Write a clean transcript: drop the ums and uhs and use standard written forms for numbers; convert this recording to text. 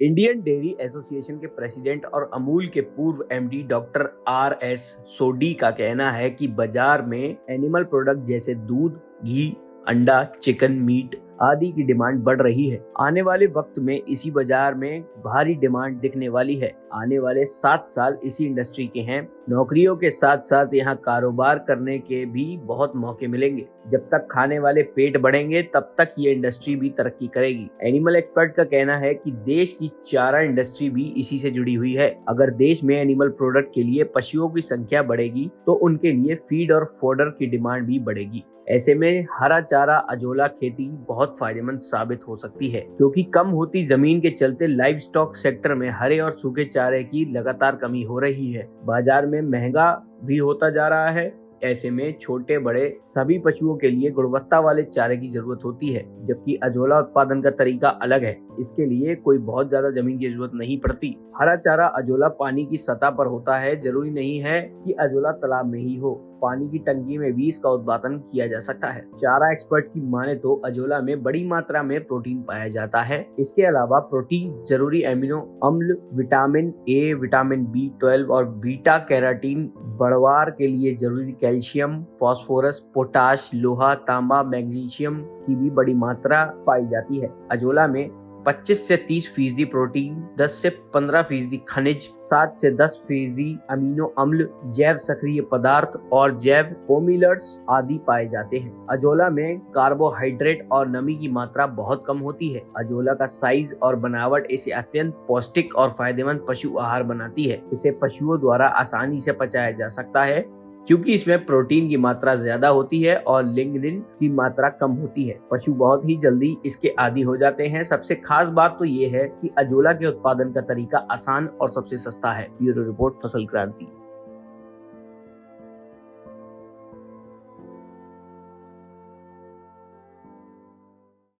Indian dairy association के president और अमूल के पूर्व एमडी डॉक्टर आर.एस. सोडी का कहना है कि बाजार में एनिमल प्रोडक्ट जैसे दूध, घी, अंडा, चिकन, मीट आदि की डिमांड बढ़ रही है। आने वाले वक्त में इसी बाजार में भारी डिमांड दिखने वाली है। आने वाले 7 साल इसी इंडस्ट्री के हैं। नौकरियों के साथ साथ यहाँ कारोबार करने के भी बहुत मौके मिलेंगे। जब तक खाने वाले पेट बढ़ेंगे तब तक ये इंडस्ट्री भी तरक्की करेगी। एनिमल एक्सपर्ट का कहना है कि देश की चारा इंडस्ट्री भी इसी से जुड़ी हुई है। अगर देश में एनिमल प्रोडक्ट के लिए पशुओं की संख्या बढ़ेगी तो उनके लिए फीड और फोडर की डिमांड भी बढ़ेगी। ऐसे में हरा चारा अजोला खेती बहुत फायदेमंद साबित हो सकती है, क्योंकि कम होती जमीन के चलते लाइव स्टॉक सेक्टर में हरे और सूखे चारे की लगातार कमी हो रही है। बाजार में महंगा भी होता जा रहा है। ऐसे में छोटे बड़े सभी पशुओं के लिए गुणवत्ता वाले चारे की जरूरत होती है, जबकि अजोला उत्पादन का तरीका अलग है। इसके लिए कोई बहुत ज्यादा जमीन की जरूरत नहीं पड़ती। हरा चारा अजोला पानी की सतह पर होता है। जरूरी नहीं है कि अजोला तालाब में ही हो, पानी की टंकी में भी इसका उत्पादन किया जा सकता है। चारा एक्सपर्ट की माने तो अजोला में बड़ी मात्रा में प्रोटीन पाया जाता है। इसके अलावा प्रोटीन जरूरी एमिनो अम्ल, विटामिन ए, विटामिन B12 और बीटा कैरोटीन, बढ़वार के लिए जरूरी कैल्शियम, फास्फोरस, पोटाश, लोहा, तांबा, मैग्नीशियम की भी बड़ी मात्रा पाई जाती है। अजोला में 25 से 30% प्रोटीन, 10 से 15% खनिज, 7 से 10% अमीनो अम्ल, जैव सक्रिय पदार्थ और जैव पोमिलर्स आदि पाए जाते हैं। अजोला में कार्बोहाइड्रेट और नमी की मात्रा बहुत कम होती है। अजोला का साइज और बनावट इसे अत्यंत पौष्टिक और फायदेमंद पशु आहार बनाती है। इसे पशुओं द्वारा आसानी से पचाया जा सकता है, क्योंकि इसमें प्रोटीन की मात्रा ज्यादा होती है और लिग्निन की मात्रा कम होती है। पशु बहुत ही जल्दी इसके आदी हो जाते हैं। सबसे खास बात तो ये है कि अजोला के उत्पादन का तरीका आसान और सबसे सस्ता है। ब्यूरो रिपोर्ट, फसल क्रांति।